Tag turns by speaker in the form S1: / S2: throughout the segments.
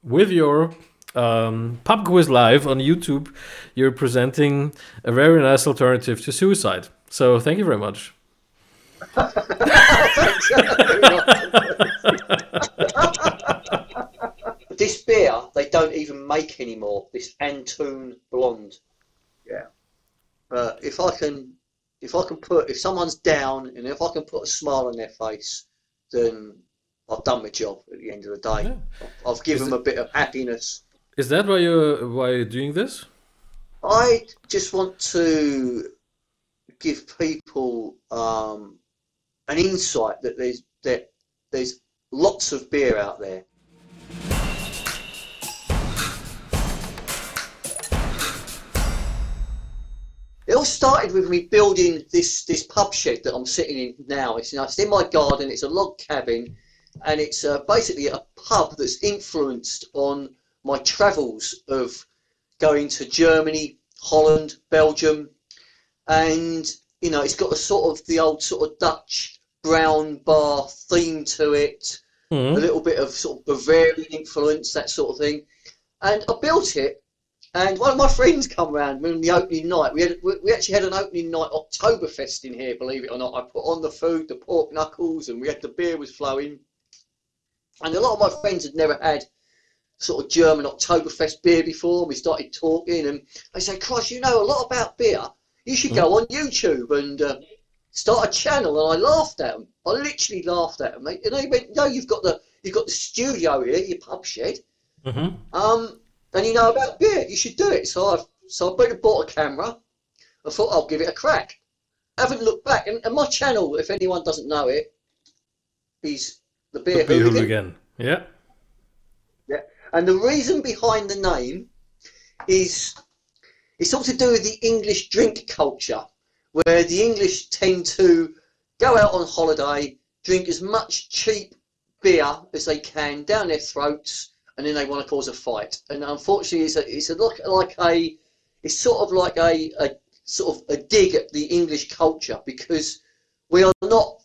S1: with your pub quiz live on YouTube, you're presenting a very nice alternative to suicide. So thank you very much.
S2: This beer they don't even make anymore. This Antoon Blonde. Yeah. If someone's down and if I can put a smile on their face, then I've done my job at the end of the day.
S1: Yeah.
S2: I've given them a bit of happiness.
S1: Is that why you're doing this?
S2: I just want to give people an insight that there's lots of beer out there. It all started with me building this pub shed that I'm sitting in now. It's in my garden. It's a log cabin, and it's basically a pub that's influenced on my travels of going to Germany, Holland, Belgium, and it's got the old sort of Dutch brown bar theme to it, a little bit of sort of Bavarian influence, that sort of thing. And I built it. And one of my friends come round on the opening night. We actually had an opening night Oktoberfest in here, believe it or not. I put on the food, the pork knuckles, and the beer was flowing. And a lot of my friends had never had sort of German Oktoberfest beer before. We started talking, and they say, "Christ, you know a lot about beer. You should go on YouTube and start a channel." And I laughed at them. I literally laughed at them. They went, "No, you've got the studio here, your pub shed. And you know about beer, you should do it." So I bought a camera. I thought I'll give it a crack. I haven't looked back. And my channel, if anyone doesn't know it, is the Beer Hooligan.
S1: Yeah.
S2: Yeah. And the reason behind the name is it's all to do with the English drink culture, where the English tend to go out on holiday, drink as much cheap beer as they can down their throats, and then they want to cause a fight. And unfortunately, it's sort of like a dig at the English culture, because we are not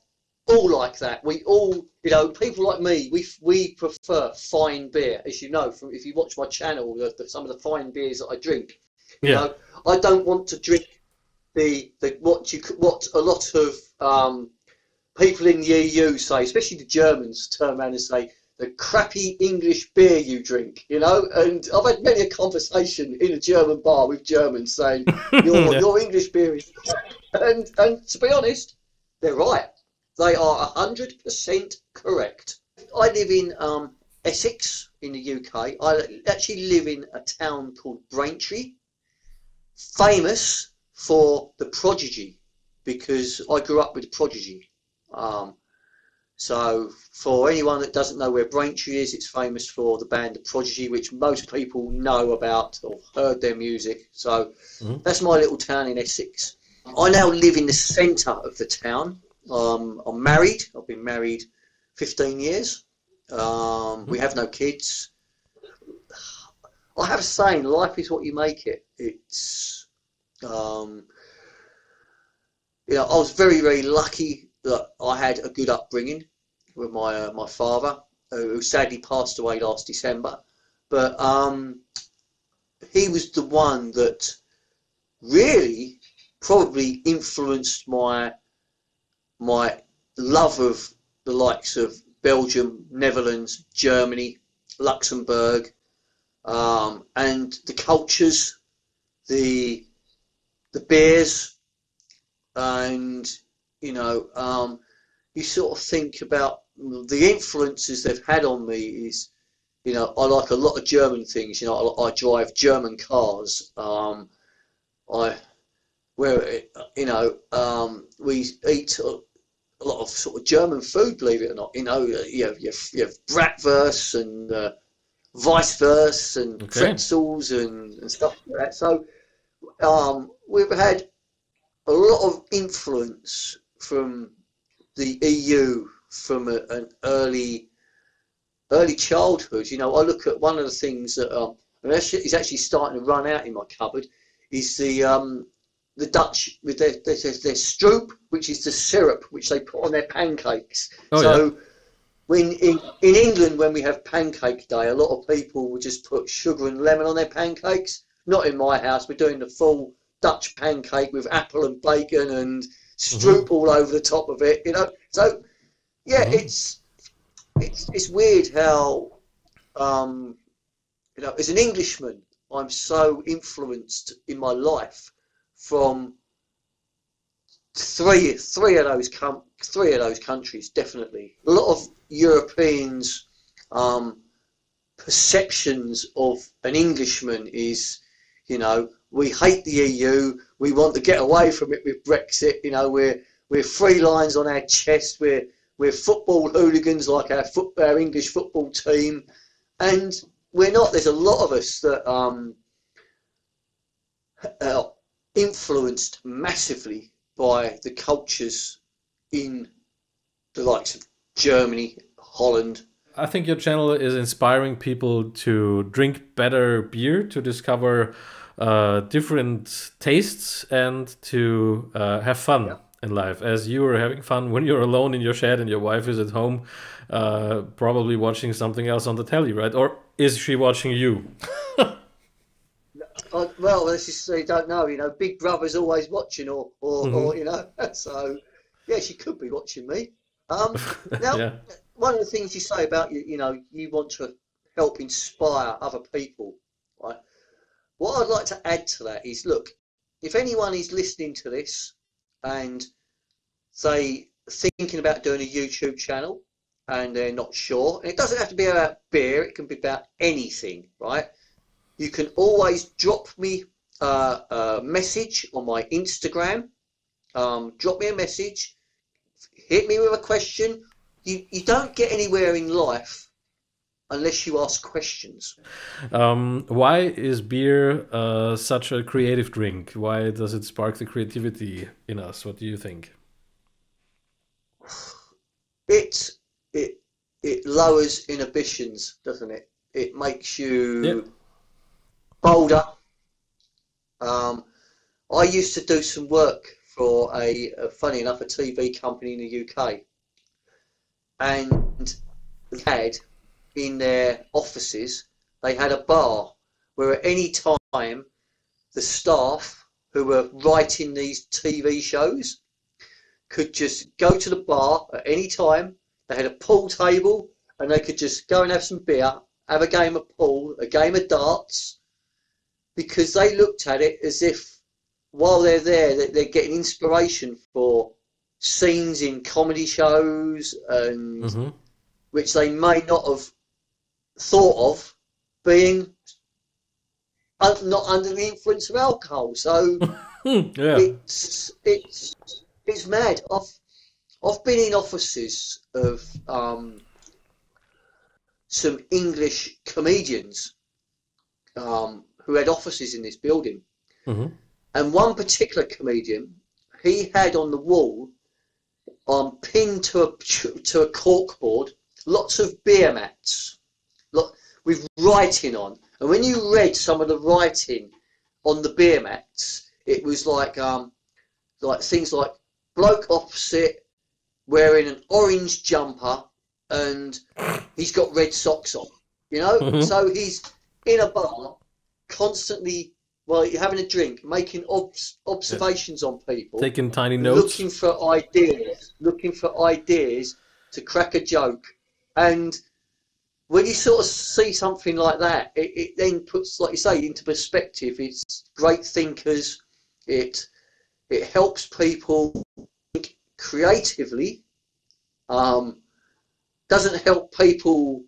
S2: all like that. We all, people like me, we prefer fine beer, as you know, if you watch my channel, some of the fine beers that I drink.
S1: Yeah.
S2: I don't want to drink what a lot of people in the EU say, especially the Germans, turn around and say, the crappy English beer you drink, and I've had many a conversation in a German bar with Germans saying your English beer is crap. And to be honest, they're right. They are 100% correct. I live in Essex in the UK. I actually live in a town called Braintree, famous for the Prodigy, because I grew up with the Prodigy. So for anyone that doesn't know where Braintree is, it's famous for the band The Prodigy, which most people know about or heard their music. So that's my little town in Essex. I now live in the centre of the town. I'm married. I've been married 15 years. We have no kids. I have a saying, life is what you make it. It's, I was very, very lucky that I had a good upbringing with my father, who sadly passed away last December. But he was the one that really probably influenced my love of the likes of Belgium, Netherlands, Germany, Luxembourg, and the cultures, the beers, and you sort of think about the influences they've had on me. Is I like a lot of German things. I drive German cars. We eat a lot of sort of German food, believe it or not. You have bratwurst and Weisswurst and pretzels and stuff like that. So we've had a lot of influence from the EU from an early childhood. I look at one of the things that is actually starting to run out in my cupboard is the Dutch with their stroop, which is the syrup which they put on their pancakes. in England, when we have pancake day, a lot of people will just put sugar and lemon on their pancakes. Not in my house. We're doing the full Dutch pancake with apple and bacon and stroop all over the top of it. So yeah, it's weird how as an Englishman, I'm so influenced in my life from three of those countries, definitely. A lot of Europeans' perceptions of an Englishman is, we hate the EU, we want to get away from it with Brexit. We're three lines on our chest. We're football hooligans like our English football team, and we're not. There's a lot of us that are influenced massively by the cultures in the likes of Germany, Holland.
S1: I think your channel is inspiring people to drink better beer, to discover different tastes, and to have fun in life, as you are having fun when you're alone in your shed and your wife is at home, probably watching something else on the telly, right? Or is she watching you?
S2: Well, this is, you don't know. Big Brother's always watching, or so yeah, she could be watching me. Now,
S1: Yeah.
S2: one of the things you say about you want to help inspire other people, right? What I'd like to add to that is, look, if anyone is listening to this and say thinking about doing a YouTube channel and they're not sure, and it doesn't have to be about beer, it can be about anything, right? You can always drop me a message on my Instagram. Drop me a message, hit me with a question. You don't get anywhere in life unless you ask questions.
S1: Why is beer such a creative drink? Why does it spark the creativity in us? What do you think?
S2: It lowers inhibitions, doesn't it? It makes you
S1: Yep.
S2: bolder. I used to do some work for funny enough, a TV company in the UK, and they had in their offices, they had a bar where at any time the staff who were writing these TV shows could just go to the bar at any time. They had a pool table and they could just go and have some beer, have a game of pool, a game of darts, because they looked at it as if while they're there, that they're getting inspiration for scenes in comedy shows and which they may not have thought of being not under the influence of alcohol. So
S1: Yeah.
S2: it's mad. I've been in offices of some English comedians who had offices in this building. And one particular comedian, he had on the wall, pinned to a corkboard, lots of beer mats with writing on. And when you read some of the writing on the beer mats, it was like things like bloke opposite wearing an orange jumper and he's got red socks on, So he's in a bar constantly while you're having a drink, making observations on people,
S1: taking tiny notes,
S2: looking for ideas to crack a joke. And when you sort of see something like that, it then puts, like you say, into perspective. It's great thinkers. It helps people think creatively. Doesn't help people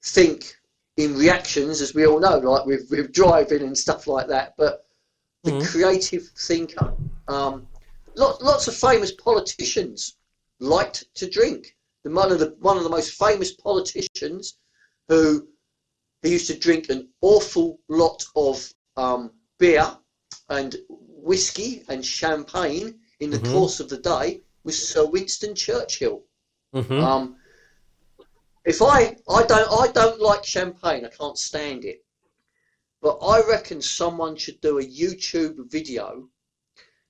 S2: think in reactions, as we all know, like with driving and stuff like that. But the creative thinker, lots of famous politicians liked to drink. One of the most famous politicians who used to drink an awful lot of beer and whiskey and champagne in the course of the day was Sir Winston Churchill. If I don't like champagne, I can't stand it. But I reckon someone should do a YouTube video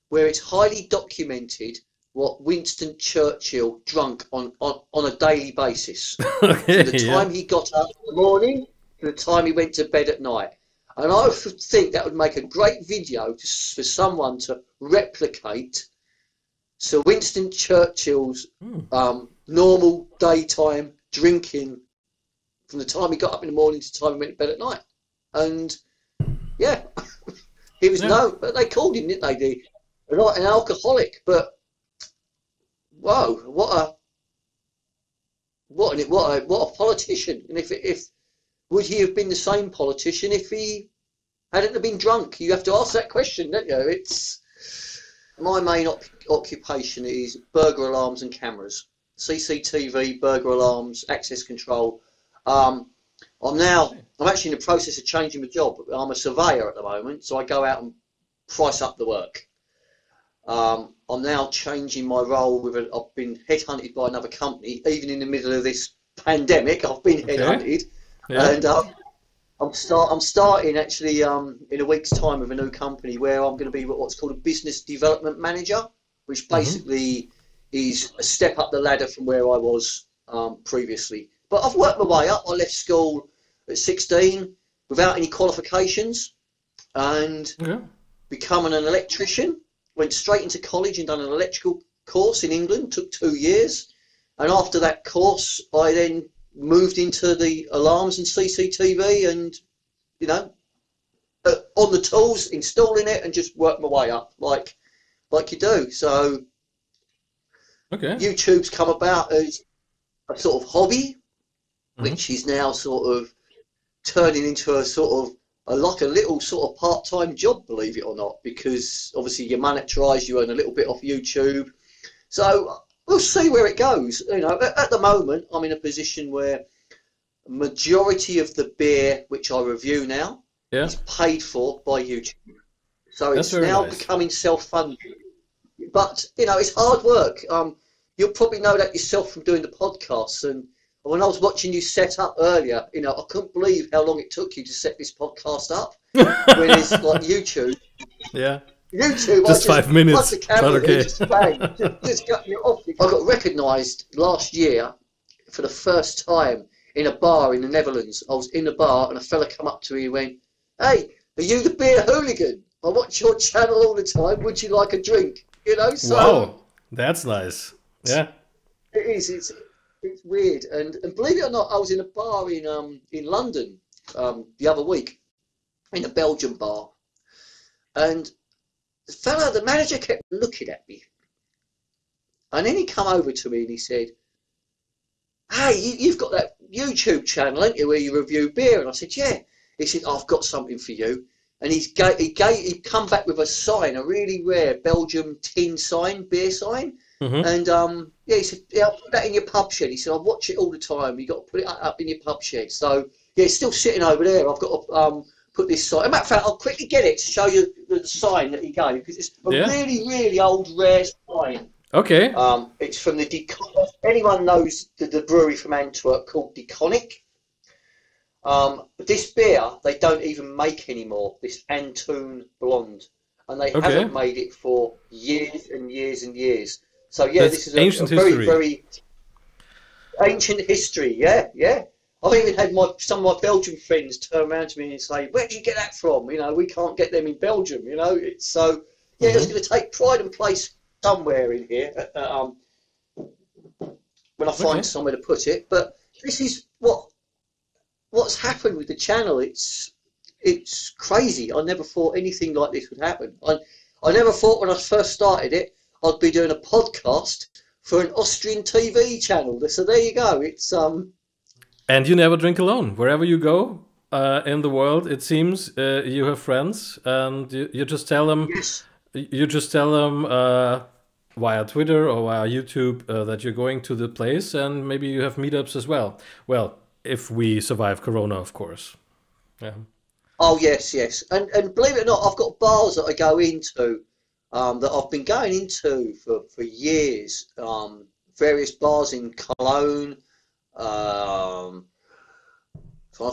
S2: where it's highly documented what Winston Churchill drunk on a daily basis.
S1: Okay,
S2: From the time he got up in the morning to the time he went to bed at night. And I think that would make a great video for someone to replicate Sir Winston Churchill's normal daytime drinking from the time he got up in the morning to the time he went to bed at night. And yeah, he was but they called him, didn't they? An alcoholic. But whoa, what a politician! And if would he have been the same politician if he hadn't have been drunk? You have to ask that question, don't you? It's my main occupation is burglar alarms and cameras, CCTV, burglar alarms, access control. I'm actually in the process of changing my job. I'm a surveyor at the moment, so I go out and price up the work. I'm now changing my role I've been headhunted by another company, even in the middle of this pandemic. I've been headhunted, and I'm starting actually in a week's time with a new company where I'm going to be what's called a business development manager, which basically is a step up the ladder from where I was previously. But I've worked my way up. I left school at 16 without any qualifications and becoming an electrician. Went straight into college and done an electrical course in England, took 2 years. And after that course, I then moved into the alarms and CCTV and, on the tools, installing it and just worked my way up like you do. So YouTube's come about as a sort of hobby, which is now sort of turning into a sort of like a little sort of part-time job, believe it or not, because obviously you monetize, you earn a little bit off YouTube. So we'll see where it goes. At the moment, I'm in a position where majority of the beer which I review now is paid for by YouTube. So it's now becoming self-funded. But, it's hard work. You'll probably know that yourself from doing the podcasts. And when I was watching you set up earlier, I couldn't believe how long it took you to set this podcast up. Whereas, like YouTube, YouTube,
S1: just 5 minutes.
S2: The camera, just got you off. I got recognised last year for the first time in a bar in the Netherlands. I was in a bar and a fella come up to me and went, "Hey, are you the beer hooligan? I watch your channel all the time. Would you like a drink?" So
S1: wow, that's nice. Yeah,
S2: it is. It's weird, and believe it or not, I was in a bar in London the other week, in a Belgian bar, and the manager kept looking at me, and then he come over to me and he said, "Hey, you've got that YouTube channel, ain't you, where you review beer?" And I said, "Yeah." He said, "I've got something for you," and he come back with a sign, a really rare Belgian tin sign, beer sign. And he said, "Yeah, I'll put that in your pub shed." He said, "I watch it all the time. You got to put it up in your pub shed." So yeah, it's still sitting over there. I've got to put this sign. As a matter of fact, I'll quickly get it to show you the sign that he gave, because it's a really, really old, rare sign.
S1: Okay.
S2: It's from the anyone knows the brewery from Antwerp called Deconic. This beer they don't even make anymore. This Antoon Blonde, and they haven't made it for years and years and years. So yeah, this is a very, very ancient history. Yeah. I've even had some of my Belgian friends turn around to me and say, "Where did you get that from? We can't get them in Belgium." It's so it's going to take pride and place somewhere in here when I find somewhere to put it. But this is what's happened with the channel. It's crazy. I never thought anything like this would happen. I never thought when I first started it I'd be doing a podcast for an Austrian TV channel. So there you go. It's
S1: And you never drink alone. Wherever you go in the world, it seems you have friends, and you just tell them.
S2: Yes.
S1: You just tell them via Twitter or via YouTube that you're going to the place, and maybe you have meetups as well. Well, if we survive Corona, of course. Yeah.
S2: Oh yes. And believe it or not, I've got bars that I go into. That I've been going into for years, various bars in Cologne, I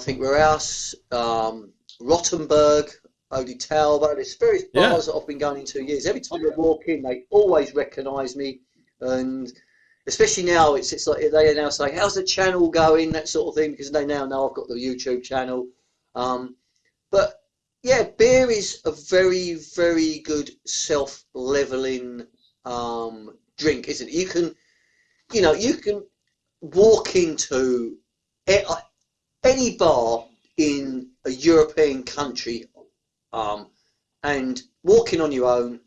S2: think where else, Rottenburg, Oditauba. There's various bars that I've been going into years. Every time I walk in, they always recognise me. And especially now, it's like they now say, "How's the channel going?" That sort of thing, because they now know I've got the YouTube channel. But yeah, beer is a very, very good self-leveling drink, isn't it? You can walk into any bar in a European country and walk in on your own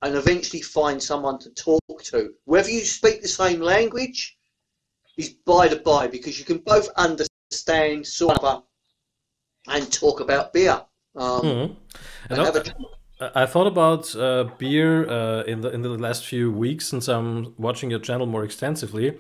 S2: and eventually find someone to talk to. Whether you speak the same language is by the by, because you can both understand sort of and talk about beer.
S1: And
S2: And have a
S1: I thought about beer in the last few weeks, since I'm watching your channel more extensively,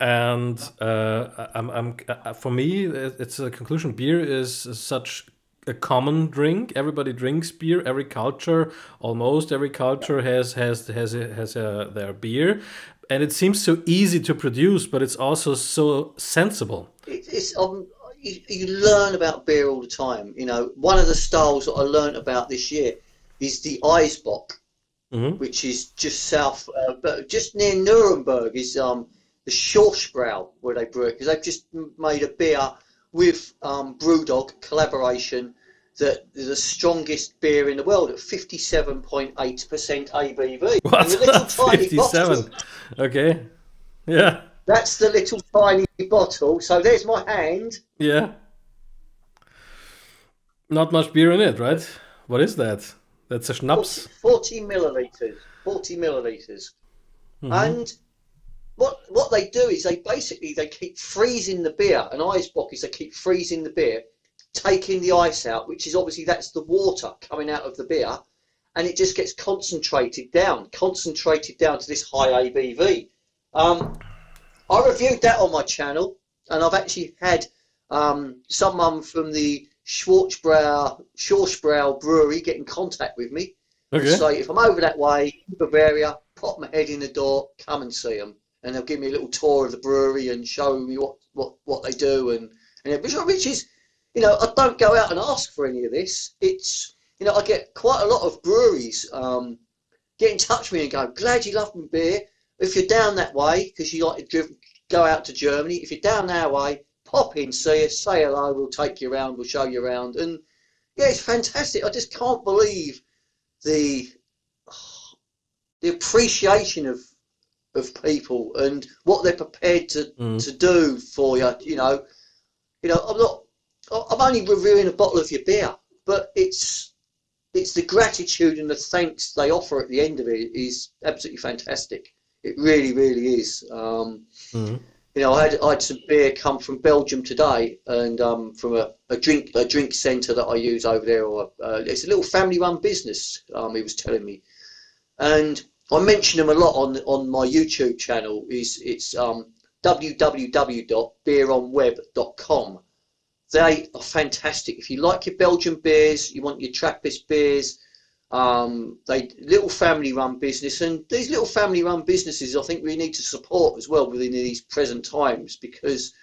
S1: and for me it's a conclusion. Beer is such a common drink. Everybody drinks beer. Every culture, almost every culture, has their beer, and it seems so easy to produce, but it's also so sensible.
S2: it's you learn about beer all the time. You know, one of the styles that I learned about this year is the Eisbock, which is just south, but just near Nuremberg is the Schorschbrau, where they brew it, because they've just made a beer with Brewdog collaboration that is the strongest beer in the world at 57.8% ABV.
S1: What?
S2: And the little tiny
S1: 57.
S2: bottle,
S1: Okay. Yeah.
S2: that's the little tiny bottle. So there's my hand.
S1: Yeah. Not much beer in it, right? What is that? That's a schnapps.
S2: 40 milliliters. 40 milliliters.
S1: Mm-hmm.
S2: And what they do is they keep freezing the beer. An Eisbock is they keep freezing the beer, taking the ice out, which is obviously that's the water coming out of the beer, and it just gets concentrated down to this high ABV. I reviewed that on my channel, and I've actually had someone from the Schorschbrau brewery get in contact with me and
S1: Okay.
S2: say, if I'm over that way, Bavaria, pop my head in the door, come and see them. And they'll give me a little tour of the brewery and show me what they do. And which is, you know, I don't go out and ask for any of this. It's, you know, I get quite a lot of breweries get in touch with me and go, glad you love my beer. If you're down that way, because you like to go out to Germany, if you're down that way, pop in, see us, say hello, we'll take you around, we'll show you around. And yeah, it's fantastic. I just can't believe the appreciation of people and what they're prepared to do for you. You know, I'm only reviewing a bottle of your beer, but it's the gratitude and the thanks they offer at the end of it is absolutely fantastic. It really, really is. You know, I had some beer come from Belgium today, and from a drink centre that I use over there, or it's a little family-run business. He was telling me, and I mention them a lot on my YouTube channel. It's www.beeronweb.com. They are fantastic. If you like your Belgian beers, you want your Trappist beers, they little family-run business, and these little family-run businesses, I think we need to support as well within these present times, because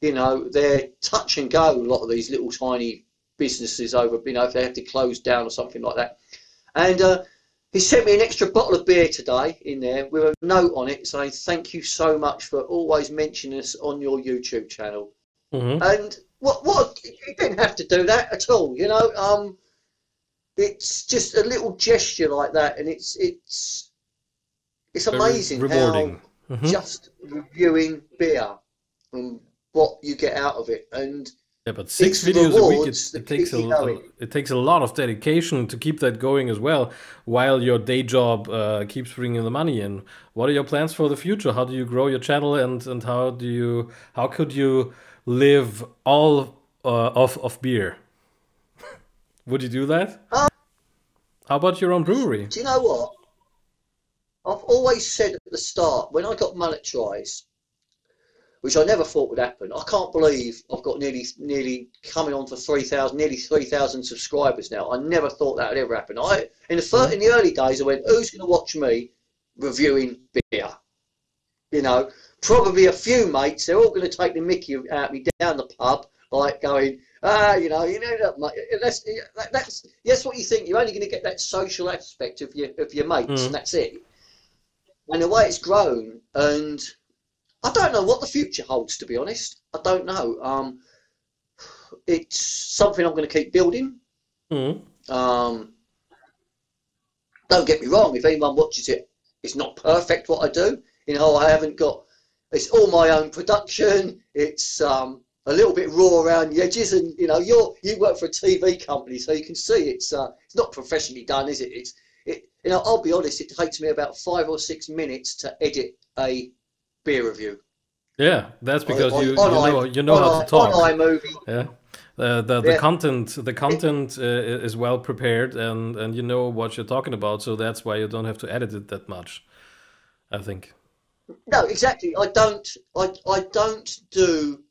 S2: you know they're touch and go. A lot of these little tiny businesses over, you know, if they have to close down or something like that. And he sent me an extra bottle of beer today in there with a note on it saying thank you so much for always mentioning us on your YouTube channel. And what you didn't have to do that at all, you know. It's just a little gesture like that, and it's amazing
S1: rewarding.
S2: how just reviewing beer and what you get out of it. And
S1: yeah, but 6 videos a week, it takes a lot of dedication to keep that going as well, while your day job keeps bringing the money in. What are your plans for the future? How do you grow your channel, and how could you live all of beer? Would you do that? How about your own brewery?
S2: Do you know what? I've always said at the start, when I got Mullet Tries, which I never thought would happen. I can't believe I've got nearly coming on for 3,000, nearly 3,000 subscribers now. I never thought that would ever happen. In the early days, I went, who's going to watch me reviewing beer? You know, probably a few mates. They're all going to take the mickey out of me down the pub, like going, you know that, mate. That's what you think. You're only going to get that social aspect of your mates, and that's it. and the way it's grown, and I don't know what the future holds, to be honest. I don't know. It's something I'm going to keep building. Don't get me wrong, if anyone watches it, it's not perfect what I do. You know, I haven't got, it's all my own production. It's a little bit raw around the edges, and you know, you work for a TV company, so you can see it's not professionally done, is it? You know, I'll be honest, it takes me about 5 or 6 minutes to edit a beer review.
S1: Yeah, that's because you know how to talk.
S2: On iMovie.
S1: Yeah. The content is well prepared, and you know what you're talking about, so that's why you don't have to edit it that much, I think.
S2: No, exactly. I don't do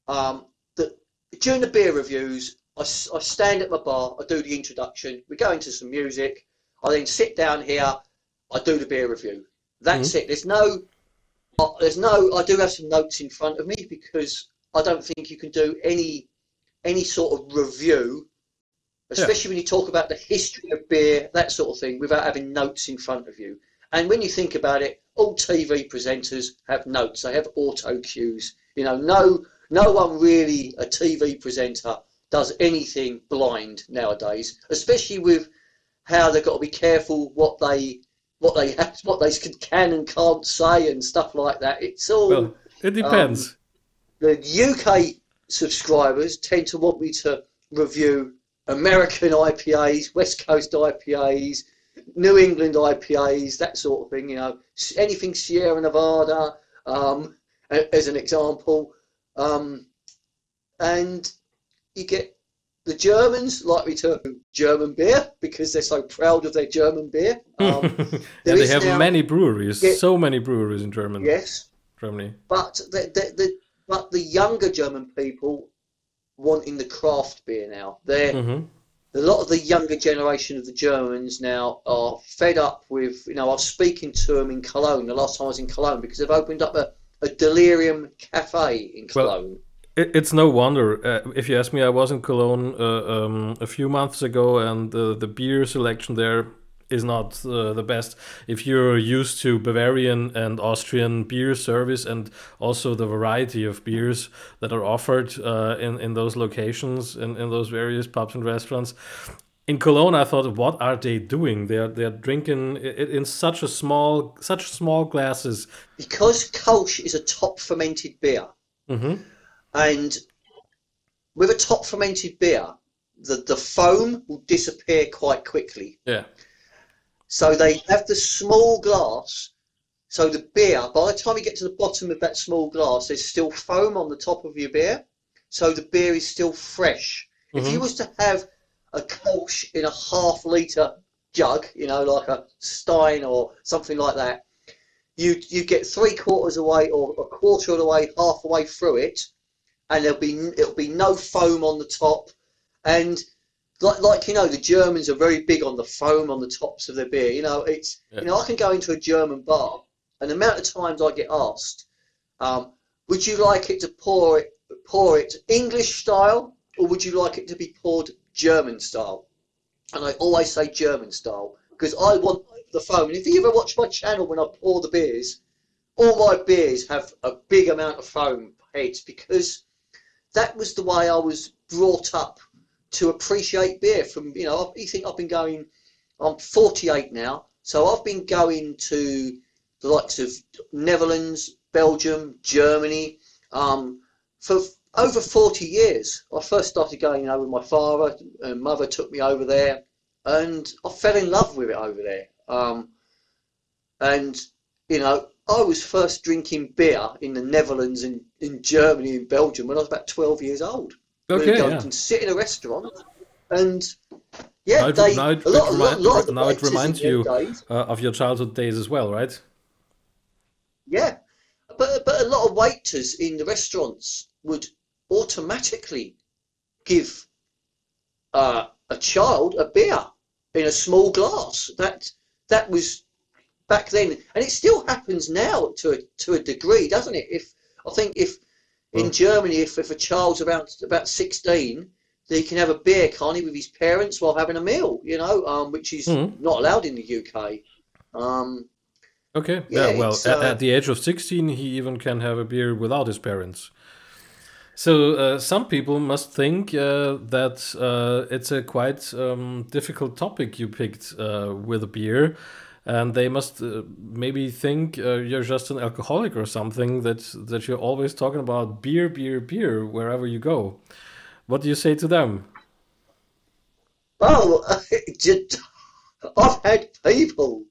S2: during the beer reviews. I stand at my bar, I do the introduction, we go into some music, I then sit down here, I do the beer review. That's it. There's no. I do have some notes in front of me because I don't think you can do any sort of review, especially when you talk about the history of beer, that sort of thing, without having notes in front of you. And when you think about it, all TV presenters have notes. They have auto cues. You know, no one really, a TV presenter, does anything blind nowadays, especially with how they've got to be careful what they can and can't say and stuff like that. It's all.
S1: Well, it depends.
S2: The UK subscribers tend to want me to review American IPAs, West Coast IPAs, New England IPAs, that sort of thing. You know, anything Sierra Nevada, as an example, and you get. The Germans like me to German beer because they're so proud of their German beer.
S1: They have many breweries, so many breweries in Germany.
S2: Yes,
S1: Germany.
S2: But the younger German people wanting the craft beer now. A lot of the younger generation of the Germans now are fed up with. You know, I was speaking to them in Cologne the last time I was in Cologne because they've opened up a Delirium cafe in Cologne.
S1: Well, it's no wonder. If you ask me, I was in Cologne a few months ago, and the beer selection there is not the best. If you're used to Bavarian and Austrian beer service, and also the variety of beers that are offered in those locations, in those various pubs and restaurants. In Cologne, I thought, what are they doing? They're drinking it in such small glasses. Because
S2: Kolsch is a top fermented beer. And with a top fermented beer, the foam will disappear quite quickly.
S1: Yeah.
S2: So they have the small glass. So the beer, by the time you get to the bottom of that small glass, there's still foam on the top of your beer. So the beer is still fresh. If you was to have a Kolsch in a half-litre jug, you know, like a Stein or something like that, you get 3/4 away or a quarter of the way, half away through it, and it'll be no foam on the top, and like you know, the Germans are very big on the foam on the tops of their beer. You know, you know, I can go into a German bar, and the amount of times I get asked, would you like it to pour it English style, or would you like it to be poured German style? And I always say German style because I want the foam. And if you ever watch my channel when I pour the beers, all my beers have a big amount of foam heads because that was the way I was brought up to appreciate beer. From, you know, you think I've been going, I'm 48 now, so I've been going to the likes of Netherlands, Belgium, Germany, for over 40 years. I first started going, you know, with my father, and mother took me over there, and I fell in love with it over there. And, you know, I was first drinking beer in the Netherlands and in Germany and Belgium when I was about 12 years old.
S1: Okay,
S2: go and sit in a restaurant, and yeah, now
S1: it reminds you of your childhood days as well, right?
S2: Yeah, but a lot of waiters in the restaurants would automatically give a child a beer in a small glass. That was back then, and it still happens now to a degree, doesn't it? If in Germany, if a child's about 16, he can have a beer, can't he, with his parents while having a meal, you know, which is not allowed in the UK.
S1: Okay.
S2: Yeah,
S1: Yeah. Well,
S2: it's
S1: at the age of 16, he even can have a beer without his parents. So some people must think that it's a quite difficult topic you picked with a beer, and they must maybe think you're just an alcoholic or something, that you're always talking about beer, beer, beer wherever you go. What do you say to them?
S2: well, I've had people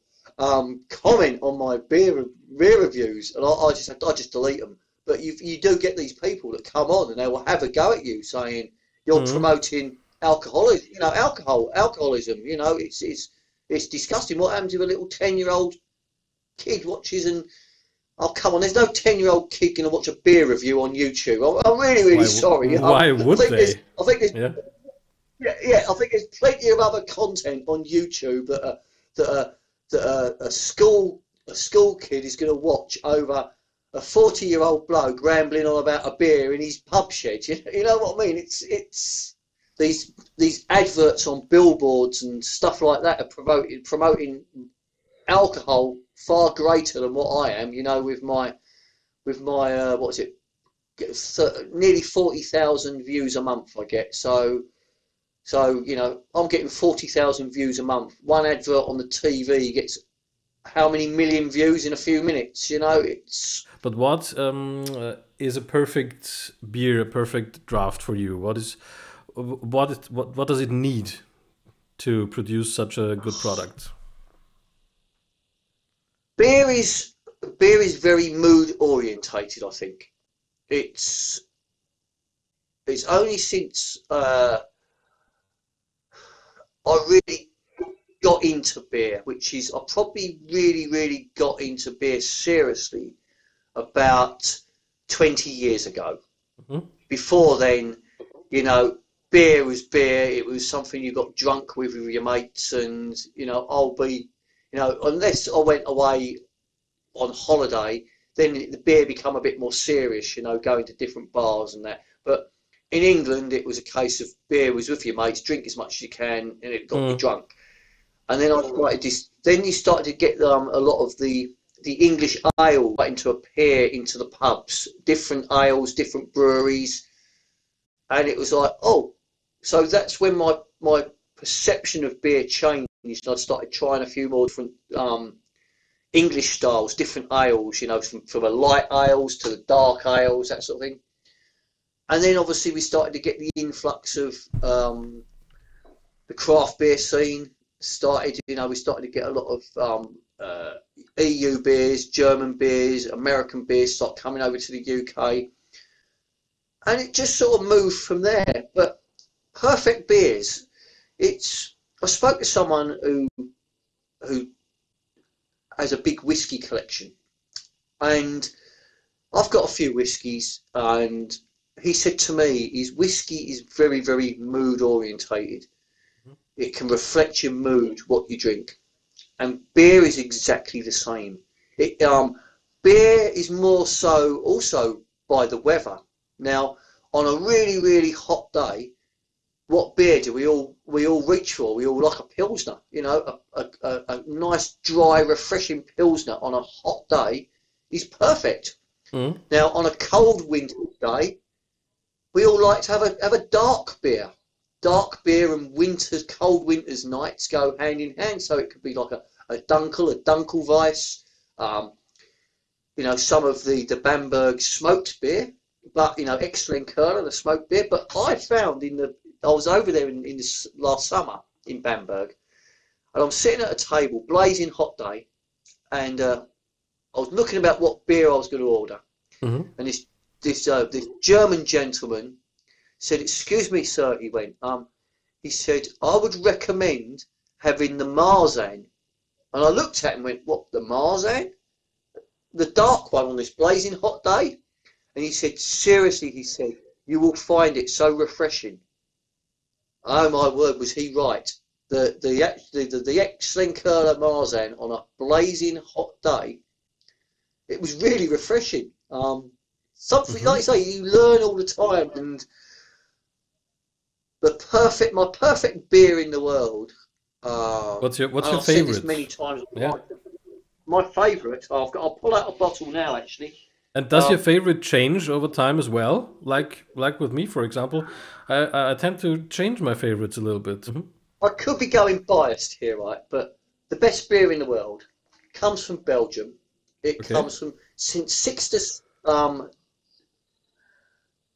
S2: comment on my beer reviews, and I just delete them. But you do get these people that come on and they will have a go at you, saying you're
S1: Hmm.
S2: promoting alcoholism. You know, alcoholism. You know, it's disgusting. What happens if a little 10-year-old kid watches and oh come on, there's no 10-year-old kid going to watch a beer review on YouTube. I'm really really sorry.
S1: Why would they?
S2: I think there's
S1: Yeah.
S2: I think there's plenty of other content on YouTube that are, a school kid is going to watch over a 40-year-old bloke rambling on about a beer in his pub shed. You know what I mean? It's these adverts on billboards and stuff like that are promoting alcohol far greater than what I am. You know, with my what is it? Nearly 40,000 views a month I get. So, you know, I'm getting 40,000 views a month. One advert on the TV gets how many million views in a few minutes? You know, it's
S1: But what is a perfect beer, a perfect draft for you? What does it need to produce such a good product?
S2: beer is beer is very mood orientated. I think it's it's only since I really got into beer, which is I probably really got into beer seriously about 20 years ago.
S1: Mhm.
S2: Before then, you know, beer was beer. It was something you got drunk with your mates, and you know, unless I went away on holiday, then the beer become a bit more serious. You know, going to different bars and that. But in England, it was a case of beer was with your mates, drink as much as you can, and it got you
S1: Mm.
S2: drunk. And then I started this. Then you started to get a lot of the English ale starting to appear into the pubs, different ales, different breweries, and it was like, oh, so that's when my perception of beer changed. I started trying a few more different English styles, different ales, you know, from the light ales to the dark ales, that sort of thing. And then obviously we started to get the influx of the craft beer scene. We started to get a lot of EU beers, German beers, American beers start coming over to the UK, and it just sort of moved from there. But perfect beers, it's I spoke to someone who has a big whiskey collection, and I've got a few whiskies, and he said to me, his whiskey is very mood orientated. It can reflect your mood, what you drink, and beer is exactly the same. It beer is more so also by the weather. Now, on a really hot day, what beer do we all reach for? We all like a pilsner, you know, a nice dry, refreshing pilsner on a hot day is perfect.
S1: Mm.
S2: Now, on a cold winter day, we all like to have a dark beer. Dark beer and cold winter's nights go hand in hand. So it could be like a Dunkelweiss, um, you know, some of the Bamberg smoked beer, but, you know, Extrenkirchen, the smoked beer. But I found I was over there in this last summer in Bamberg, and I'm sitting at a table, blazing hot day, and I was looking about what beer I was going to order.
S1: Mhm.
S2: And this German gentleman said, "Excuse me, sir," he said, "I would recommend having the Marsan." And I looked at him and went, "What, the Marsan? The dark one on this blazing hot day?" And he said, "Seriously," he said, "you will find it so refreshing." Oh my word, was he right? The ex-Slinkerla Marsan on a blazing hot day, it was really refreshing. Something like
S1: Mhm.
S2: you say, you learn all the time, and my perfect beer in the world.
S1: What's your
S2: And I've said this
S1: favorite?
S2: many times.
S1: Yeah.
S2: my favourite. I'll pull out a bottle now, actually.
S1: And does your favorite change over time as well? Like with me, for example, I tend to change my favorites a little bit.
S2: I could be going biased here, right? But the best beer in the world comes from Belgium. It
S1: Okay.
S2: comes from St. Sixtus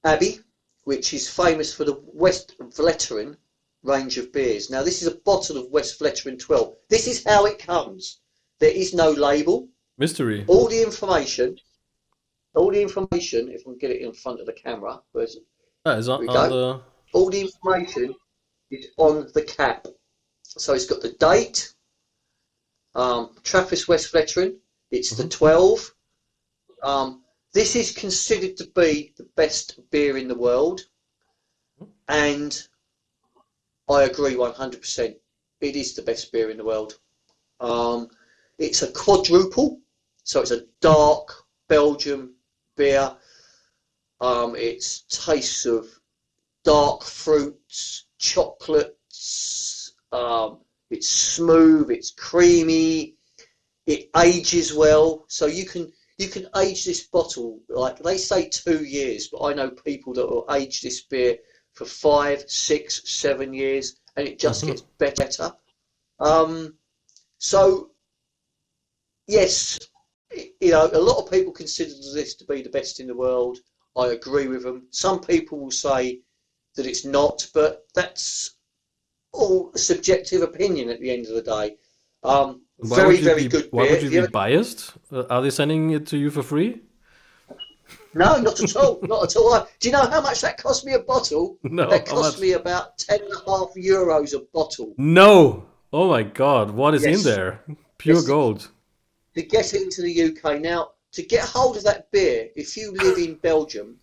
S2: Abbey, which is famous for the West Vleteren range of beers. Now, this is a bottle of West Vleteren 12. This is how it comes. There is no label.
S1: Mystery.
S2: All the information, if I can get it in front of the camera, where's it?
S1: Is
S2: Here
S1: on,
S2: we
S1: on
S2: go.
S1: the.
S2: All the information is on the cap. So it's got the date, Trappist West Vleteren, it's the 12. This is considered to be the best beer in the world, and I agree 100%. It is the best beer in the world. It's a quadruple, so it's a dark Belgian beer. It's tastes of dark fruits, chocolates. It's smooth. It's creamy. It ages well, so you can age this bottle, like they say 2 years, but I know people that will age this beer for 5, 6, 7 years, and it just gets better. So yes, you know, a lot of people consider this to be the best in the world. I agree with them. Some people will say that it's not, but that's all subjective opinion at the end of the day. Very good
S1: Why
S2: beer.
S1: would you be biased? Are they sending it to you for free?
S2: No, not at all. Not at all. Do you know how much that cost me a bottle?
S1: No,
S2: That
S1: how
S2: cost
S1: much?
S2: me about €10.5 a bottle.
S1: No. Oh my God! What is in
S2: Yes.
S1: there? Pure
S2: Yes.
S1: gold.
S2: To get it into the UK. Now, to get hold of that beer, if you live in Belgium,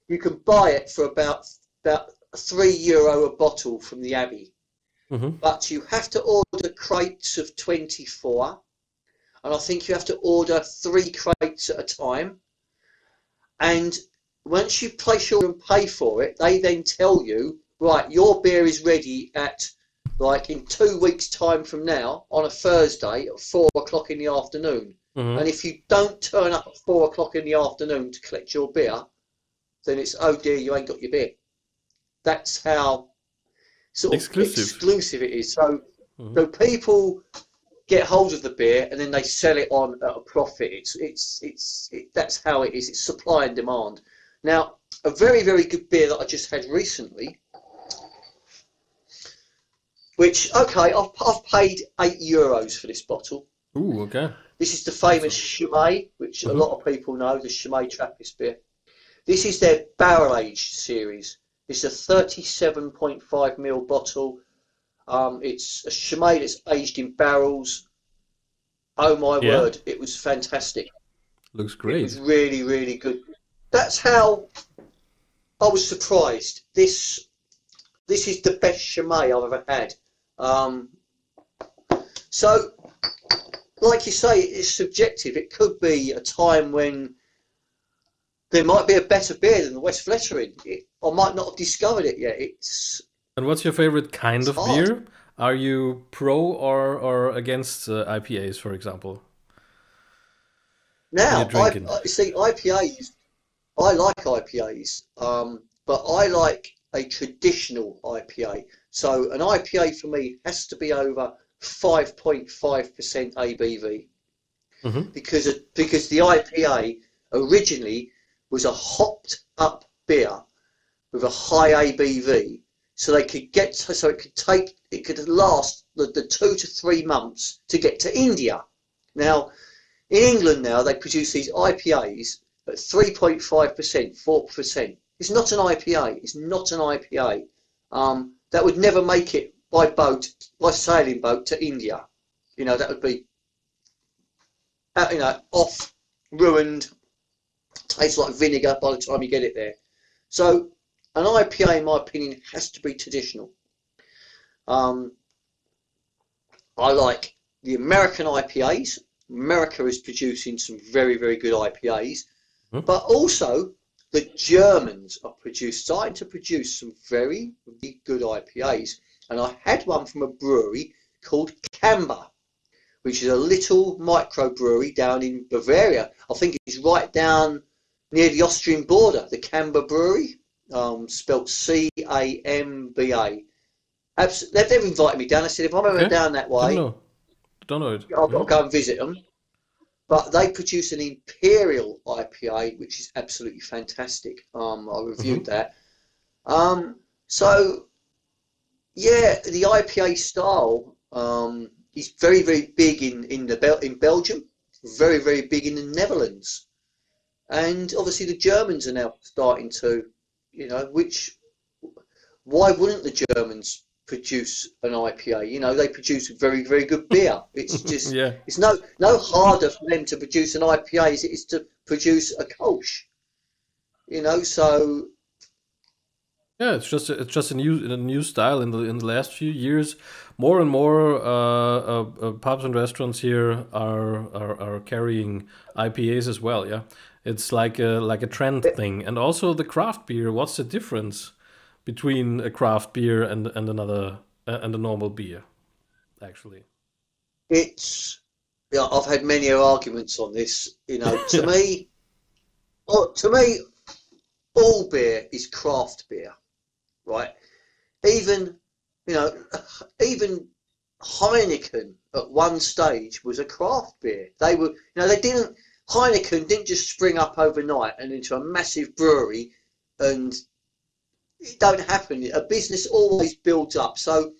S2: you can buy it for about €3 a bottle from the Abbey. But you have to order crates of 24, and I think you have to order 3 crates at a time. And once you place your order and pay for it, they then tell you, right, your beer is ready at, like, in 2 weeks' time from now, on a Thursday at 4 o'clock in the afternoon. And if you don't turn up at 4 o'clock in the afternoon to collect your beer, then it's, oh dear, you ain't got your beer. That's how sort of exclusive it is. So, so people get hold of the beer and then they sell it on at a profit. That's how it is. It's supply and demand. Now, a very, very good beer that I just had recently, which, okay, I've paid €8 for this bottle.
S1: Ooh, okay.
S2: This is the famous Chimay, which a lot of people know, the Chimay Trappist beer. This is their barrel aged series. It's a 37.5ml bottle. It's a Chimay that's aged in barrels. Oh my word, it was fantastic.
S1: Looks great.
S2: It was really, really good. That's how I was surprised. This is the best Chimay I've ever had. So, like you say, it's subjective. It could be a time when there might be a better beer than the West Vleteren. I might not have discovered it yet.
S1: And what's your favorite kind of
S2: hard.
S1: beer? Are you pro or against IPAs, for example?
S2: Now,
S1: drinking?
S2: see, IPAs, I like IPAs, but I like a traditional IPA. So an IPA for me has to be over 5.5% ABV. Because the IPA originally was a hopped up beer with a high ABV, so it could last the 2 to 3 months to get to India. Now, in England now they produce these IPAs at 3.5%, 4%. It's not an IPA. It's not an IPA. That would never make it by sailing boat to India. You know, that would be, off, ruined, tastes like vinegar by the time you get it there. So an IPA, in my opinion, has to be traditional. I like the American IPAs. America is producing some very, very good IPAs, but also the Germans are starting to produce some very, very good IPAs. And I had one from a brewery called Camber, which is a little microbrewery down in Bavaria. I think it's right down near the Austrian border, the Camba Brewery, spelt C-A-M-B-A. They've invited me down. I said, if I'm ever down that way,
S1: don't know it.
S2: I've got to go and visit them. But they produce an Imperial IPA, which is absolutely fantastic. I reviewed that. So, yeah, the IPA style is very, very big in Belgium, very, very big in the Netherlands. And obviously the Germans are now starting to, why wouldn't the Germans produce an IPA? They produce very, very good beer. It's just, it's no harder for them to produce an IPA as it is to produce a Kolsch. So.
S1: Yeah, it's just a new style in the last few years. More and more pubs and restaurants here are carrying IPAs as well. Yeah, it's like a trend thing. And also the craft beer. What's the difference between a craft beer and another and a normal beer? Actually,
S2: I've had many arguments on this. To me, all beer is craft beer. Right, even Heineken at one stage was a craft beer. Heineken didn't just spring up overnight and into a massive brewery, and it don't happen. A business always builds up. So,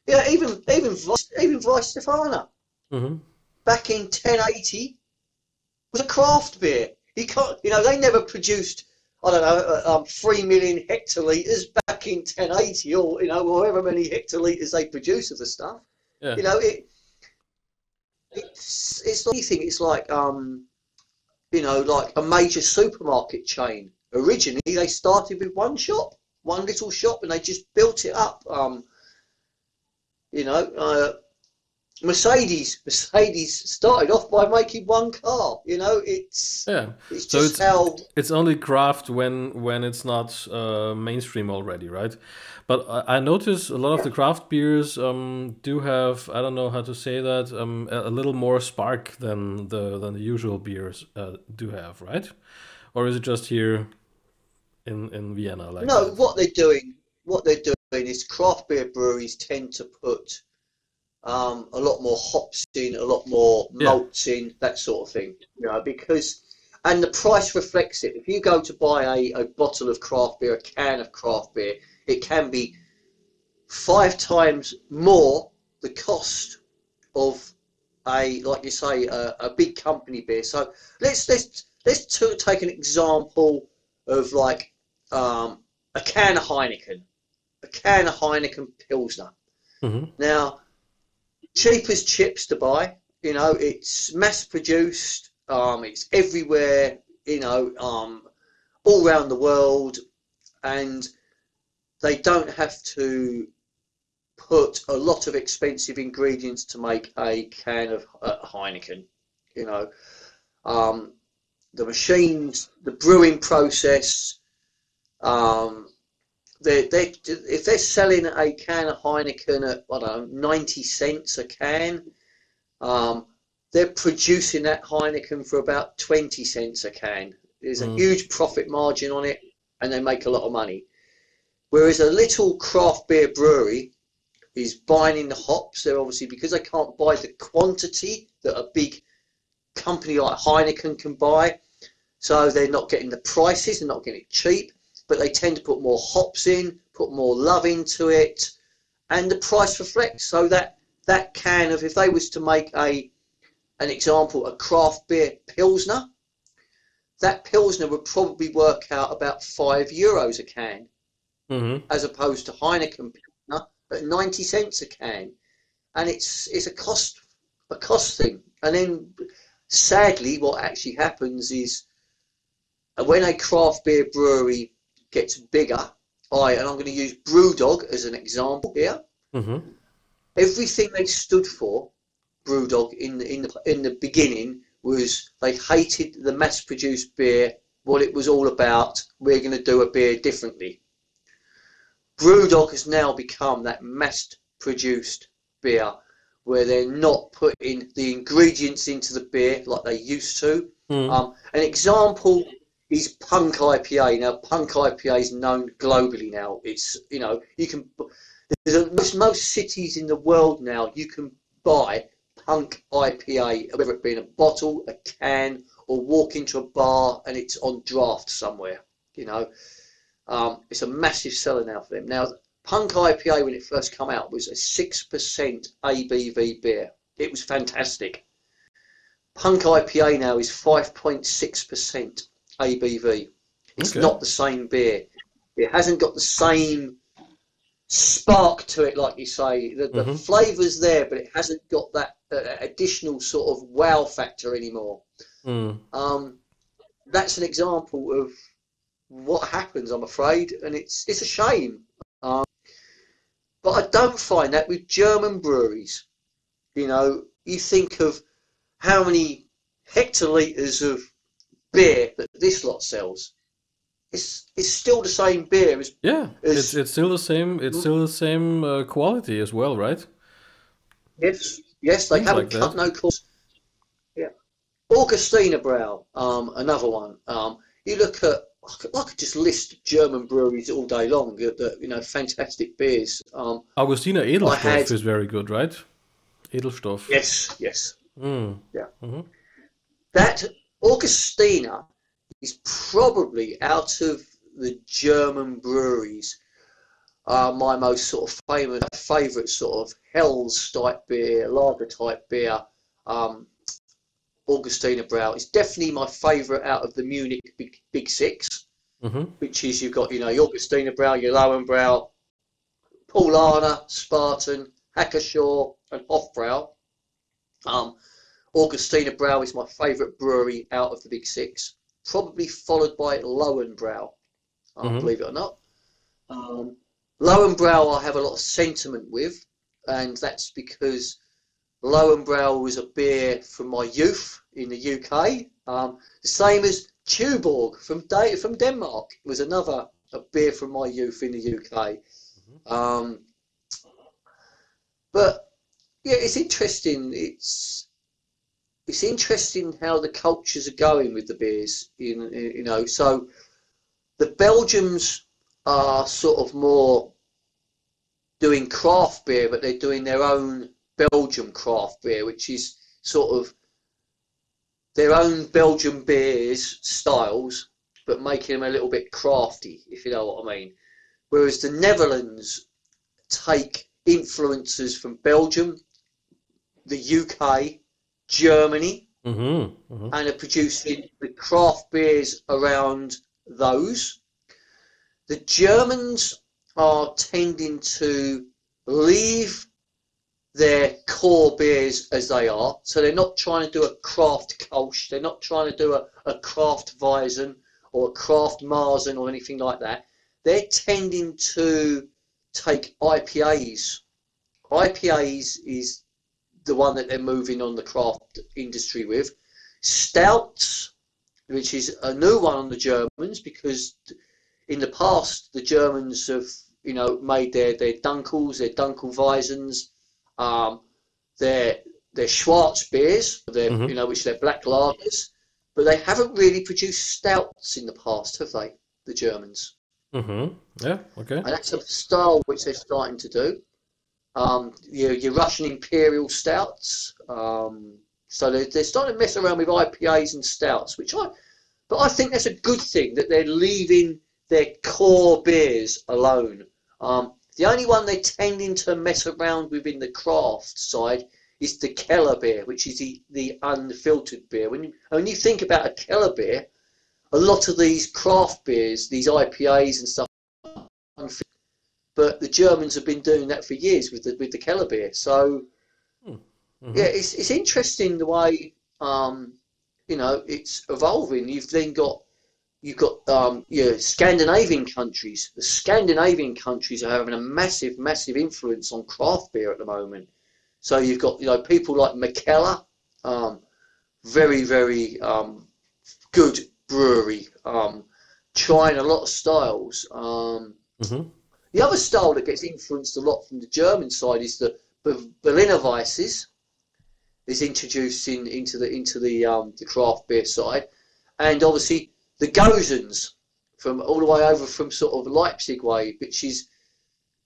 S2: even Weissstefana back in 1080 was a craft beer. You can't, they never produced, I don't know, 3 million hectolitres back in 1080 or, however many hectolitres they produce of the stuff. Yeah. It's like anything. It's like, like a major supermarket chain. Originally, they started with one little shop, and they just built it up. Mercedes started off by making one car. It's just how
S1: it's only craft when it's not mainstream already, right? But I notice a lot of the craft beers do have, I don't know how to say that, a little more spark than the usual beers do have, right? Or is it just here in Vienna? Like
S2: no,
S1: that?
S2: What they're doing is craft beer breweries tend to put a lot more hops in, a lot more malts in, that sort of thing, and the price reflects it. If you go to buy a bottle of craft beer, a can of craft beer, it can be 5 times more the cost of a big company beer. So let's take an example of like a can of Heineken Pilsner. Now, cheap as chips to buy. It's mass produced. It's everywhere. All around the world, and they don't have to put a lot of expensive ingredients to make a can of Heineken. The machines, the brewing process. If they're selling a can of Heineken at 90 cents a can, they're producing that Heineken for about 20 cents a can. There's a huge profit margin on it, and they make a lot of money. Whereas a little craft beer brewery is buying in the hops. They're obviously, because they can't buy the quantity that a big company like Heineken can buy, so they're not getting the prices, they're not getting it cheap. But they tend to put more hops in, put more love into it, and the price reflects. So that can of, if they was to make an example, a craft beer Pilsner, that Pilsner would probably work out about €5 a can, as opposed to Heineken Pilsner at 90 cents a can. And it's a cost thing. And then sadly, what actually happens is when a craft beer brewery gets bigger, and I'm going to use Brewdog as an example here. Everything they stood for, Brewdog in the beginning, was they hated the mass-produced beer. What it was all about, we're going to do a beer differently. Brewdog has now become that mass-produced beer, where they're not putting the ingredients into the beer like they used to. An example is Punk IPA. Now, Punk IPA is known globally now. It's, you know, you can, most cities in the world now, you can buy Punk IPA, whether it be in a bottle, a can, or walk into a bar and it's on draft somewhere, you know. It's a massive seller now for them. Now, Punk IPA, when it first came out, was a 6% ABV beer. It was fantastic. Punk IPA now is 5.6% ABV. It's not the same beer. It hasn't got the same spark to it, like you say. The flavour's there, but it hasn't got that additional sort of wow factor anymore. That's an example of what happens, I'm afraid, and it's a shame. But I don't find that with German breweries. You know, you think of how many hectolitres of beer that this lot sells. It's still the same beer as
S1: it's still the same. It's still the same quality as well, right?
S2: Yes, they haven't cut no corners. Yeah, Augustiner Brau, another one. You look at, I could just list German breweries all day long. That, you know, fantastic beers.
S1: Augustiner Edelstoff is very good, right? Edelstoff.
S2: Yes. Yeah. That Augustiner is probably, out of the German breweries, my most sort of favourite sort of Helles type beer, lager type beer. Augustiner Brau is definitely my favourite out of the Munich Big Six, which is, you've got, you know, your Augustiner Brau, your Lowenbrau, Paulaner, Spartan, Hackeshaw, and Hofbrau. Augustiner Brau is my favourite brewery out of the Big Six, probably followed by Lowenbrau, believe it or not. Lowenbrau I have a lot of sentiment with, and that's because Lowenbrau was a beer from my youth in the UK. The same as Tuborg from Denmark was a beer from my youth in the UK. But yeah, it's interesting. It's interesting how the cultures are going with the beers. You know, so the Belgians are sort of more doing craft beer, but they're doing their own Belgium craft beer, which is sort of their own Belgian beers styles, but making them a little bit crafty, if you know what I mean. Whereas the Netherlands take influences from Belgium, the UK, Germany, and are producing the craft beers around those. The Germans are tending to leave their core beers as they are, so they're not trying to do a craft Kolsch, they're not trying to do a craft Weizen or a craft Marzen or anything like that. They're tending to take IPAs. IPAs is the one that they're moving on the craft industry with. Stouts, which is a new one on the Germans, because in the past the Germans have, you know, made their Dunkels, their Dunkelweisens, their Schwarz beers, you know, which they're black lagers, but they haven't really produced stouts in the past, have they, the Germans?
S1: Yeah, okay.
S2: And that's a style which they're starting to do. Your Russian Imperial stouts. So they're starting to mess around with IPAs and stouts, but I think that's a good thing, that they're leaving their core beers alone. The only one they're tending to mess around with in the craft side is the Keller beer, which is the unfiltered beer. When you think about a Keller beer, a lot of these craft beers, these IPAs and stuff, but the Germans have been doing that for years with the Keller beer. So yeah, it's interesting the way you know, it's evolving. You've got Scandinavian countries. The Scandinavian countries are having a massive influence on craft beer at the moment. So you've got, you know, people like Mikkeller, very good brewery, trying a lot of styles. The other style that gets influenced a lot from the German side is the Berliner Weisses is introduced into the craft beer side, and obviously the Gosens from all the way over from sort of Leipzig way, which is,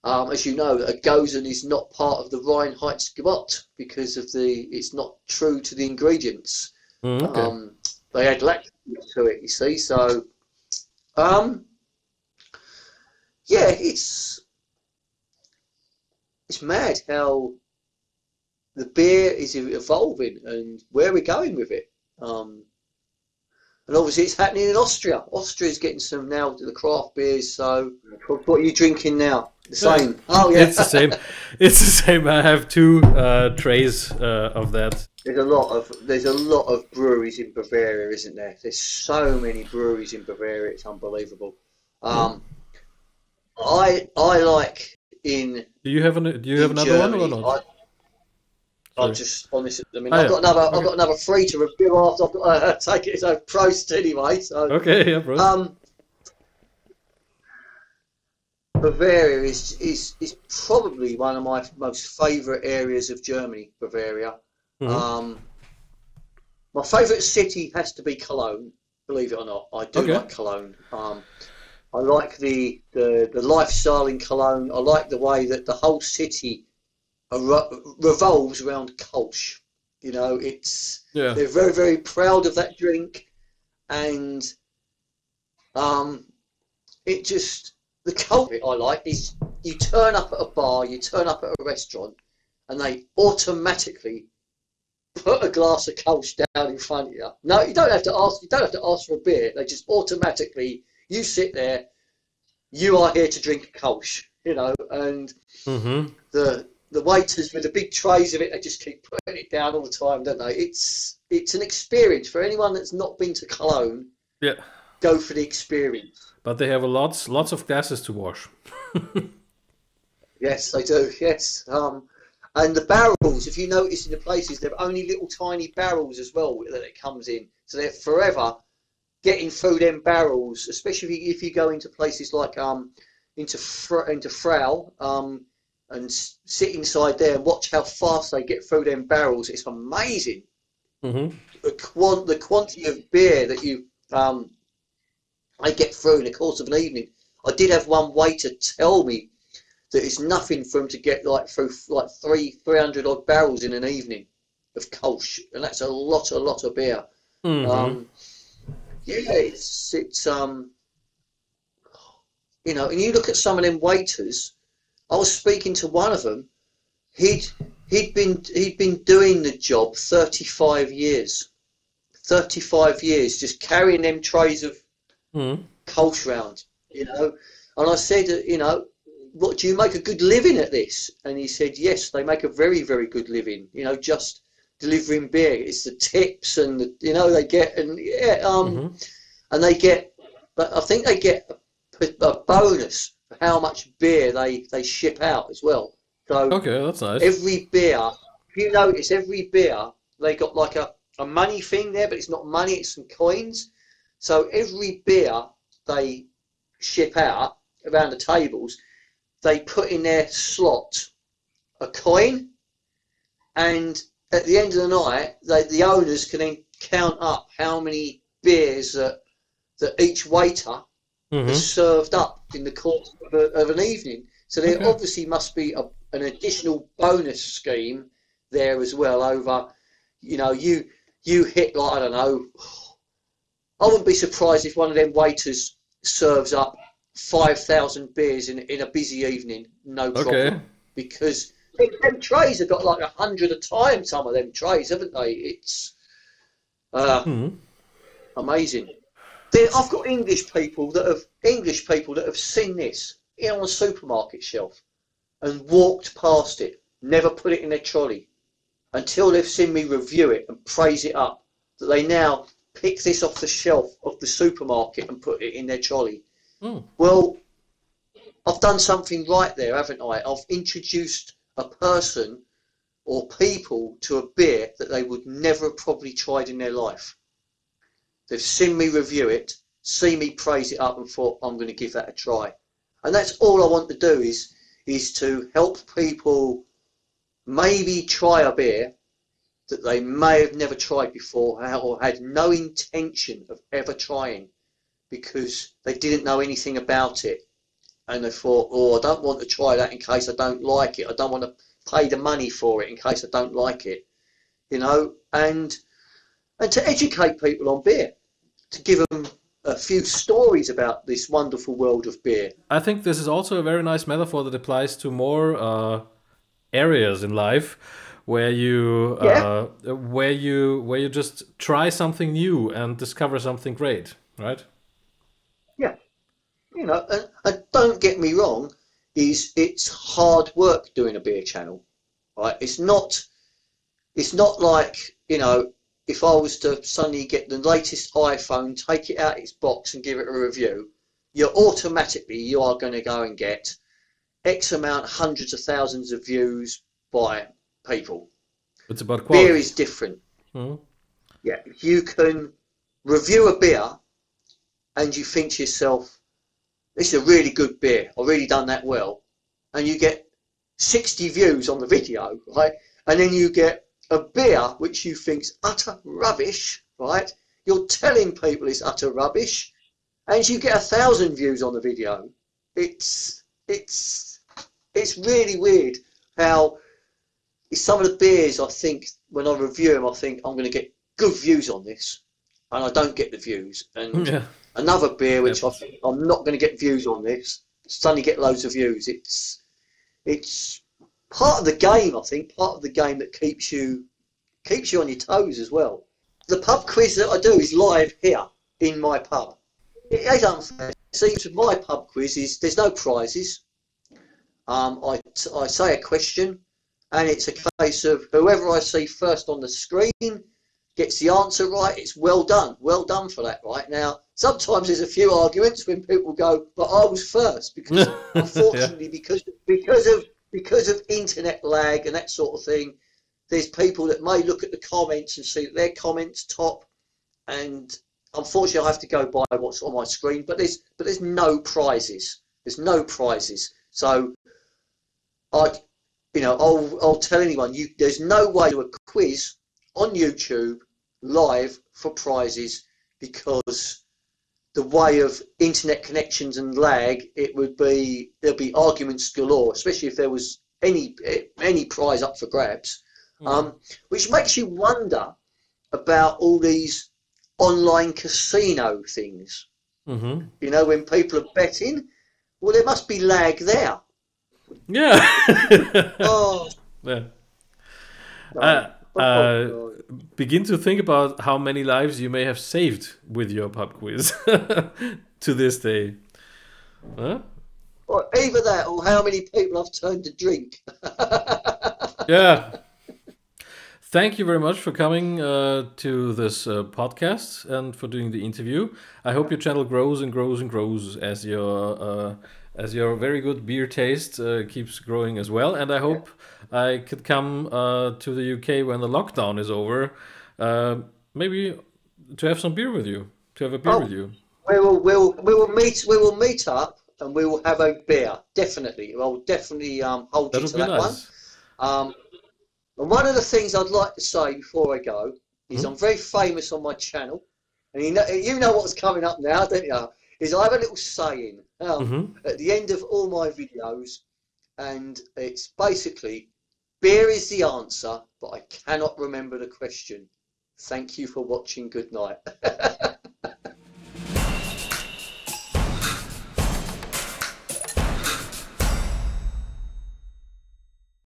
S2: as you know, a Gosen is not part of the Reinheitsgebot because of it's not true to the ingredients.
S1: Okay.
S2: They add lactose to it, you see. So, yeah, it's mad how the beer is evolving and where we're going with it. And obviously it's happening in Austria. Austria's getting some now to the craft beers. So what are you drinking now? The same. Oh yeah,
S1: it's the same. It's the same. I have 2 trays of that.
S2: There's a lot of breweries in Bavaria, isn't there? There's so many breweries in Bavaria. It's unbelievable. I like in.
S1: Do you have another
S2: Germany,
S1: one or not?
S2: I'm just on this at the minute.
S1: Oh,
S2: I've got another 3 to review after I've got to take it. So prost anyway. So
S1: okay, yeah, bro.
S2: Bavaria is probably one of my most favourite areas of Germany. Bavaria.
S1: Mm-hmm.
S2: My favourite city has to be Cologne. Believe it or not, I do like Cologne. I like the lifestyle in Cologne. I like the way that the whole city revolves around Kolsch. You know, they're very, very proud of that drink, and it just the culture I like is you turn up at a bar, you turn up at a restaurant, and they automatically put a glass of Kolsch down in front of you. No, you don't have to ask. You don't have to ask for a beer. They just automatically. You sit there. You are here to drink a Kolsch. You know, and the waiters with the big trays of it, they just keep putting it down all the time, don't they? It's an experience for anyone that's not been to Cologne.
S1: Yeah.
S2: Go for the experience.
S1: But they have lots of glasses to wash.
S2: Yes, they do. Yes. And the barrels, if you notice in the places, they're only little tiny barrels as well that it comes in. So they're forever getting through them barrels, especially if you go into places like into Frau, and sit inside there and watch how fast they get through them barrels. It's amazing. The quantity of beer that I get through in the course of an evening. I did have one waiter tell me that it's nothing for him to get through 300 odd barrels in an evening of Kolsch, and that's a lot of beer. Yeah, it's you know, and you look at some of them waiters. I was speaking to one of them. He'd been doing the job 35 years. 35 years, just carrying them trays of Kolsch round, you know. And I said, you know, what, do you make a good living at this? And he said, yes, they make a very, very good living. You know, just delivering beer. It's the tips and you know they get and and they get. But I think they get a bonus for how much beer they ship out as well. So
S1: okay, that's nice.
S2: Every beer, if you notice, every beer they got like a money thing there, but it's not money; it's some coins. So every beer they ship out around the tables, they put in their slot a coin, and at the end of the night, the owners can then count up how many beers that each waiter has served up in the course of an evening. So there obviously must be an additional bonus scheme there as well over, you know, you hit like, I don't know, I wouldn't be surprised if one of them waiters serves up 5,000 beers in a busy evening, no problem. Because them trays have got like 100 a time, some of them trays, haven't they? It's amazing. I've got English people that have seen this on a supermarket shelf and walked past it, never put it in their trolley, until they've seen me review it and praise it up, that they now pick this off the shelf of the supermarket and put it in their trolley. Well, I've done something right there, haven't I? I've introduced a person or people to a beer that they would never have probably tried in their life. They've seen me review it, seen me praise it up and thought, I'm going to give that a try. And that's all I want to do is to help people maybe try a beer that they may have never tried before or had no intention of ever trying because they didn't know anything about it. And they thought, oh, I don't want to try that in case I don't like it. I don't want to pay the money for it in case I don't like it. You know, and to educate people on beer, to give them a few stories about this wonderful world of beer.
S1: I think this is also a very nice metaphor that applies to more areas in life where you where you just try something new and discover something great, right?
S2: Yeah, you know, and don't get me wrong, it's hard work doing a beer channel, right? It's not like, you know, if I was to suddenly get the latest iPhone, take it out its box and give it a review, you are going to go and get X amount, hundreds of thousands of views by people.
S1: It's about quality.
S2: Beer is different. Mm-hmm. Yeah, you can review a beer and you think to yourself, this is a really good beer, I've really done that well. And you get 60 views on the video, right? And then you get a beer which you think's utter rubbish, right? You're telling people it's utter rubbish, and you get 1,000 views on the video. It's really weird how some of the beers, I think, when I review them, I think I'm going to get good views on this, and I don't get the views. And another beer which I think I'm not going to get views on this, suddenly get loads of views. It's part of the game, I think, part of the game that keeps you on your toes as well. The pub quiz that I do is live here in my pub. It is unfair. See, my pub quiz is there's no prizes. I say a question, and it's a case of whoever I see first on the screen gets the answer right. It's well done for that. Right now, sometimes there's a few arguments when people go, "But I was first," because unfortunately, because of internet lag and that sort of thing, there's people that may look at the comments and see that their comments top, and unfortunately I have to go by what's on my screen. But there's no prizes. There's no prizes. So I'll tell anyone, there's no way to do a quiz on YouTube live for prizes, because the way of internet connections and lag, there'll be arguments galore, especially if there was any prize up for grabs, which makes you wonder about all these online casino things. Mm-hmm. You know, when people are betting, well, there must be lag there.
S1: Yeah.
S2: Oh.
S1: Yeah. Begin to think about how many lives you may have saved with your pub quiz to this day. Huh?
S2: Or either that, or how many people I've turned to drink.
S1: Yeah. Thank you very much for coming to this podcast and for doing the interview. I hope your channel grows and grows and grows as your very good beer taste keeps growing as well. And I hope I could come to the UK when the lockdown is over, maybe to have some beer with you, to have a beer with you.
S2: We will meet up and we will have a beer. Definitely, I'll definitely hold you to that nice one. And one of the things I'd like to say before I go is I'm very famous on my channel, and you know what's coming up now, don't you? Is I have a little saying at the end of all my videos, and it's basically, beer is the answer, but I cannot remember the question. Thank you for watching. Good night.